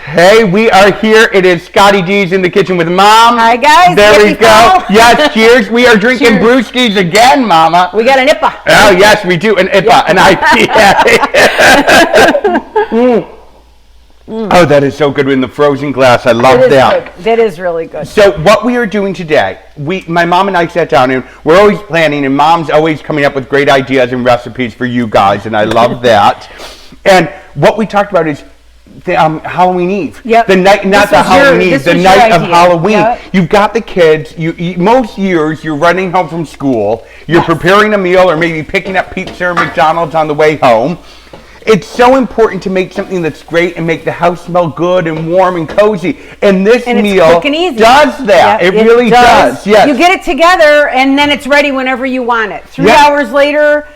Hey, we are here. It is Scottie D's in the kitchen with Mom. Hi, guys. There we go. Yes, cheers. We are drinking brewskis again, Mama. We got an IPA. Oh, yes, we do. An IPA, an IPA. Oh, that is so good in the frozen glass. I love that. Good. That is really good. So what we are doing today, my mom and I sat down and we're always planning, and Mom's always coming up with great ideas and recipes for you guys, and I love that. And what we talked about is Halloween Eve. Yep. The night, not the Halloween Eve, the night of Halloween. Yep. You've got the kids. Most years you're running home from school. You're preparing a meal, or maybe picking up pizza or McDonald's on the way home. It's so important to make something that's great and make the house smell good and warm and cozy. And this meal does that. Yep, it really does. Yes. You get it together and then it's ready whenever you want it. 3 hours later,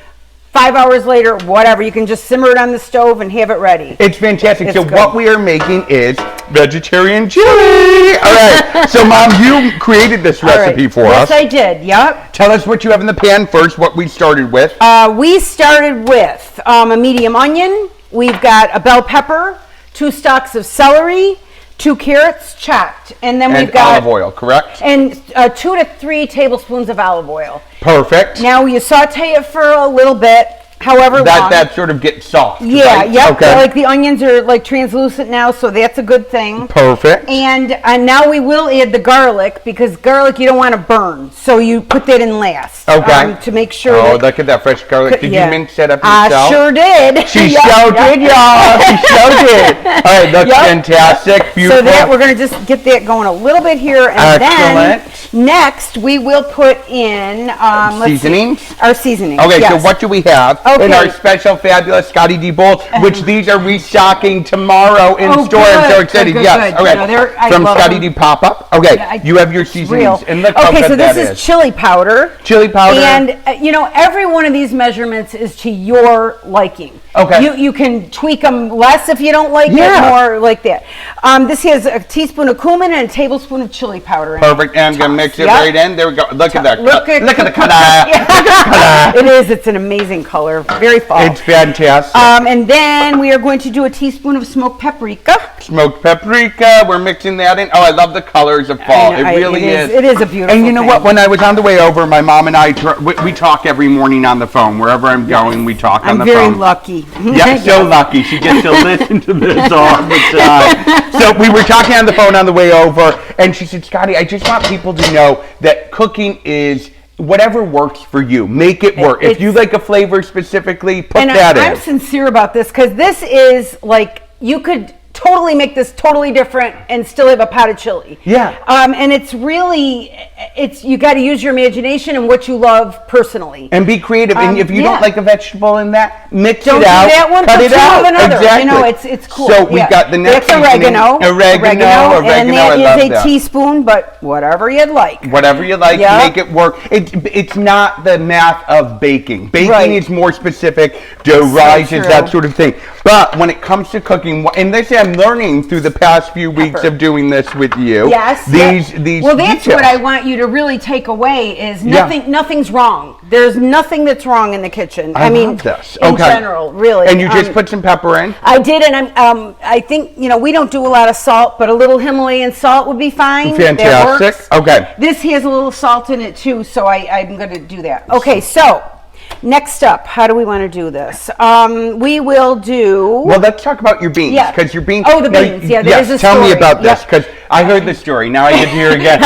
5 hours later, whatever. You can just simmer it on the stove and have it ready. It's fantastic. So what we are making is vegetarian chili. All right. So Mom, you created this recipe for us. Yes, I did. Yep. Tell us what you have in the pan first, what we started with. We started with a medium onion. We've got a bell pepper, 2 stalks of celery, 2 carrots chopped, and then we've got olive oil, correct? And 2 to 3 tablespoons of olive oil. Perfect. Now you saute it for a little bit, however long. That sort of gets soft. Yeah, right? yep. Okay. Like the onions are like translucent now, so that's a good thing. Perfect. And now we will add the garlic, because garlic you don't want to burn, so you put that in last. Okay. To make sure. Oh, look at that fresh garlic. Did you mince that up yourself? I sure did. She so did, y'all. She so did. All right, that's fantastic. Beautiful. So that we're going to just get that going a little bit here, and then next we will put in seasonings. Our seasonings. Okay, so what do we have in our special fabulous Scottie D bowls, which these are restocking tomorrow in store? I'm so excited. Yes. Okay. From Scottie D Pop-Up. Okay. You have your seasonings. And look how good so this that is chili powder. Chili powder. And every one of these measurements is to your liking. Okay. You can tweak them less if you don't like it, more like that. This has a teaspoon of cumin and a tablespoon of chili powder. Perfect. And I'm going to mix it right in. There we go. Look at that. Look at the color. It is. It's an amazing color. Very fall. It's fantastic. And then we are going to do a teaspoon of smoked paprika. Smoked paprika. We're mixing that in. Oh, I love the colors of fall. It really is. It is a beautiful And you know what? When I was on the way over, my mom and I, we talk every morning on the phone. Wherever I'm going, we talk on the phone. I'm very lucky. Yeah, so lucky. She gets to listen to this all the time. So we were talking on the phone on the way over, and she said, Scottie, I just want people to know that cooking is whatever works for you. Make it work. If you like a flavor specifically, put that in. I'm sincere about this, because this is like, you could totally make this totally different and still have a pot of chili. Yeah. And it's really, you got to use your imagination and what you love personally. And be creative. And if you don't like a vegetable in that, mix don't it out. Do that one, cut it out. Exactly. It's cool. So we've got the next oregano. Oregano. And that is a teaspoon, but whatever you'd like. Whatever you like, make it work. It's not the math of baking. Baking is more specific, dough rises, that sort of thing. But when it comes to cooking, and this I'm learning through the past few weeks of doing this with you. Yes. These well, that's what I want you to really take away is nothing's wrong. There's nothing that's wrong in the kitchen. I mean, love this. In general, really. And you just put some pepper in? I did, and I think, we don't do a lot of salt, but a little Himalayan salt would be fine. Fantastic. Okay. This has a little salt in it too, so I'm going to do that. Okay, so next up, how do we want to do this? We will do... Well, let's talk about your beans. Because your beans... Oh, the beans. Yeah, there's a story. Tell me about this, because I heard the story. Now I get to hear it again.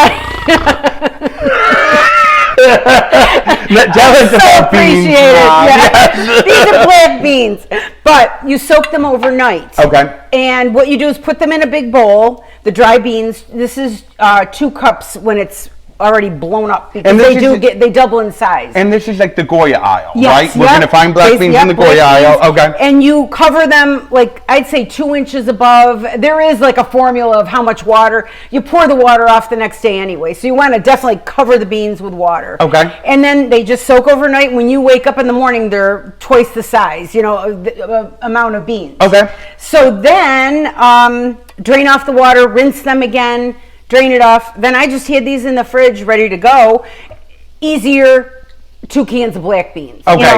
Tell us about beans, Mom. Yes. These are black beans. But you soak them overnight. Okay. And what you do is put them in a big bowl, the dry beans. This is 2 cups when it's already blown up, because they double in size. And this is like the Goya aisle, yes, right? We're going to find black beans in the Goya aisle. Okay. And you cover them, like, I'd say 2 inches above. There is like a formula of how much water. You pour the water off the next day anyway. So you want to definitely cover the beans with water. Okay. And then they just soak overnight. When you wake up in the morning, they're twice the size, the amount of beans. Okay. So then drain off the water, rinse them again, drain it off. Then I just had these in the fridge ready to go. Easier 2 cans of black beans. Okay,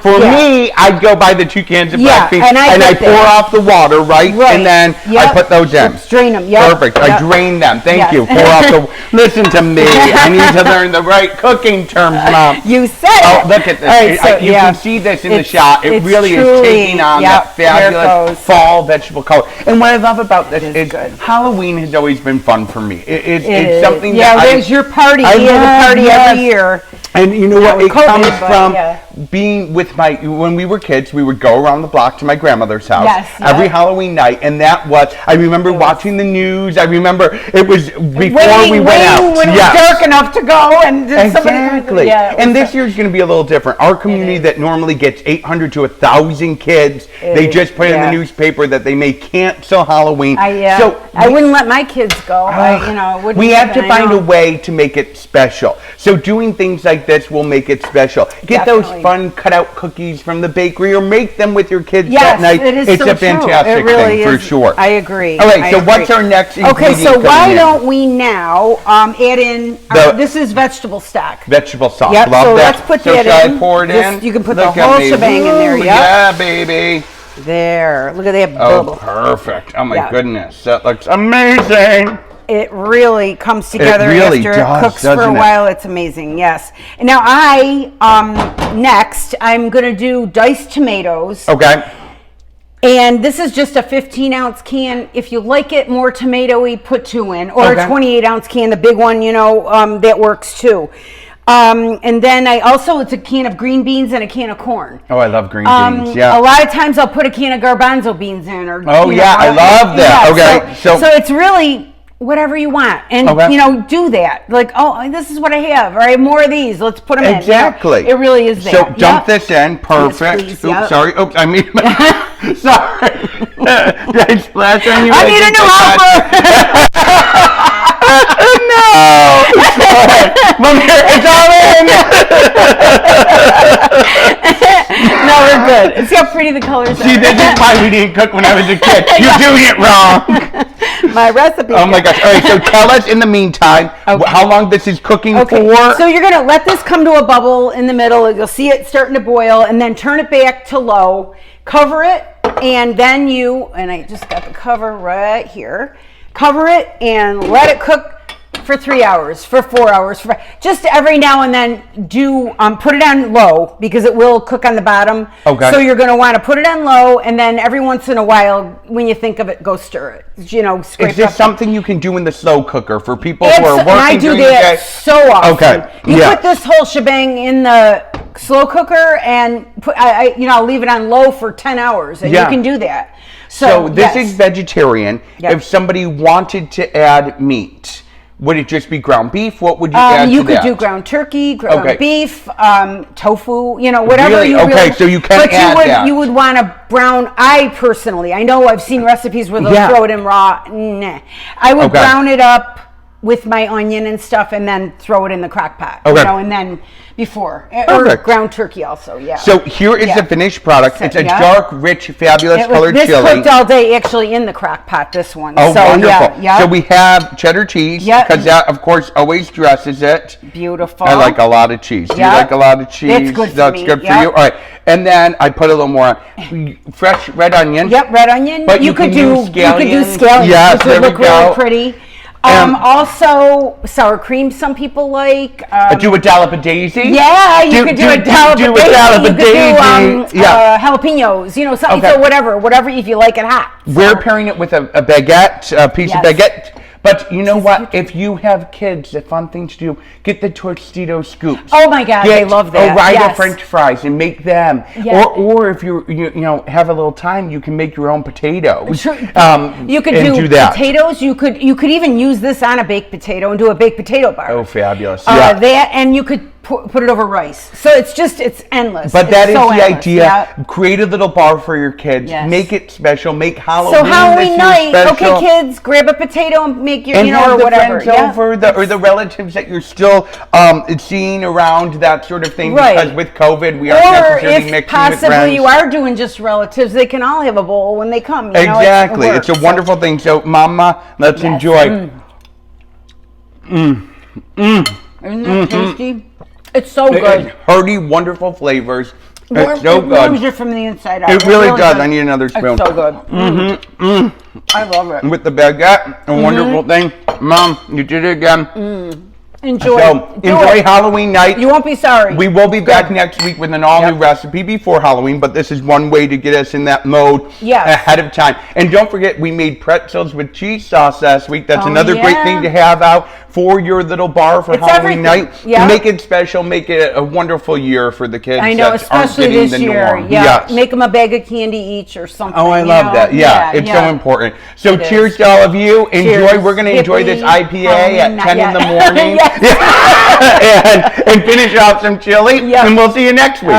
for me, I'd go buy the 2 cans of black beans, and I pour off the water, right? And then I put those in. Strain them, Perfect. I drain them. Thank you. Pour off the. Listen to me. I need to learn the right cooking terms, Mom. You said it. Oh, look at this. Right, you can see this in the shot. It really is taking on that fabulous fall vegetable color. And what I love about this is Halloween has always been fun for me. It's something that there's your party. We have a party every year. And you know what? It comes from being with when we were kids, we would go around the block to my grandmother's house every Halloween night. And I remember watching the news. I remember it was before we went out. When it was dark enough to go. Exactly. And this year's going to be a little different. Our community that normally gets 800 to 1,000 kids, they just put in the newspaper that they may cancel Halloween. So I wouldn't let my kids go. We have to find a way to make it special. So doing things like this will make it special. Get those fun cutout cookies from the bakery, or make them with your kids that night. It's a fantastic thing for sure. I agree. All right, so what's our next ingredient? Okay, so why don't we now add in, this is vegetable stock. Vegetable stock, love that. Let's put that in. Should I pour it in? You can put the whole shebang in there, Yeah, baby. There, look at that bubble. Oh, perfect. Oh my goodness, that looks amazing. It really comes together after it cooks for a while. It's amazing, yes. And now next, I'm going to do diced tomatoes. Okay. And this is just a 15-ounce can. If you like it more tomatoey, put 2 in. Or a 28-ounce can, the big one, that works too. And then it's a can of green beans and a can of corn. Oh, I love green beans, yeah. A lot of times I'll put a can of garbanzo beans in. I love that. Okay. So it's really whatever you want, and do that. Like, this is what I have. All right, more of these. Let's put them in. Exactly. It really is there. So dump this in. Perfect. Yes, please, Oops, sorry. Oops, I mean, sorry. Did I splash on you? I need a new helper. No. Mom, it's all in. No, we're good. See how pretty the colors are. See, this is why we didn't cook when I was a kid. You're doing it wrong. My recipe. Oh my gosh. All right, so tell us in the meantime how long this is cooking for. So you're going to let this come to a bubble in the middle. You'll see it starting to boil, and then turn it back to low. Cover it, and then I just got the cover right here. Cover it and let it cook for 3 hours, for 4 hours, just every now and then put it on low, because it will cook on the bottom. Okay. So you're going to want to put it on low, and then every once in a while, when you think of it, go stir it. Scrape Is this something you can do in the slow cooker for people who are working I do that so often. Okay. You put this whole shebang in the slow cooker, and I'll leave it on low for 10 hours, and you can do that. So this is vegetarian. Yep. If somebody wanted to add meat, would it just be ground beef? What would you add to that? You could do ground turkey, ground beef, tofu, whatever really? you really. So you can add that. You would want to brown. I know I've seen recipes where they'll throw it in raw. Nah. I would brown it up with my onion and stuff, and then throw it in the crock pot. And then before. Or ground turkey also, So here is the finished product. It's a dark, rich, fabulous colored chili. This cooked all day actually in the crock pot, this one. Oh, wonderful. So we have cheddar cheese, because that, of course, always dresses it. Beautiful. I like a lot of cheese. Do you like a lot of cheese? It's good for That's me. good for you? All right. And then I put a little more fresh red onion. Yep, red onion. But you could do scallions. Yes, which would look really pretty. Also, sour cream, some people like. Do a dollop of daisy? Yeah, you could do a dollop of daisy. You could do jalapenos, something, so whatever, if you like it hot. We're pairing it with a baguette, a piece of baguette. But you know what? If you have kids, the fun thing to do, get the Tostito scoops. Oh my God, they love that. Ore-Ida French fries and make them. Yeah. Or if you have a little time, you can make your own potatoes. Sure. You could do that. Potatoes. You could even use this on a baked potato and do a baked potato bar. Oh, fabulous! That, and you could put it over rice. So it's endless. But that is the idea. Yeah. Create a little bar for your kids. Yes. Make it special. Make Halloween night. Special. Okay, kids, grab a potato and make your, or whatever. Friends over, or the relatives that you're still seeing around, that sort of thing. Right. Because with COVID, we aren't necessarily mixing with friends. Or if possibly you are doing just relatives, they can all have a bowl when they come. Exactly. It's a wonderful thing. So, Mama, let's enjoy. Isn't that tasty? It's so good. It's hearty, wonderful flavors. It's so It warms good. you from the inside out. It really does. I need another spoon. It's so good. I love it. With the baguette, a wonderful thing. Mom, you did it again. Enjoy. So enjoy Halloween night. You won't be sorry. We will be back next week with an all-new recipe before Halloween, but this is one way to get us in that mode ahead of time. And don't forget, we made pretzels with cheese sauce last week. That's another great thing to have out for your little bar for Halloween night. To make it special, make it a wonderful year for the kids. I know, that especially aren't getting this the year. norm. Yeah, Yes. make them a bag of candy each or something. Oh, I love that. Yeah, it's so important. So cheers to all of you. Enjoy. We're going to enjoy this IPA at 10 in the morning. And finish off some chili. And we'll see you next week.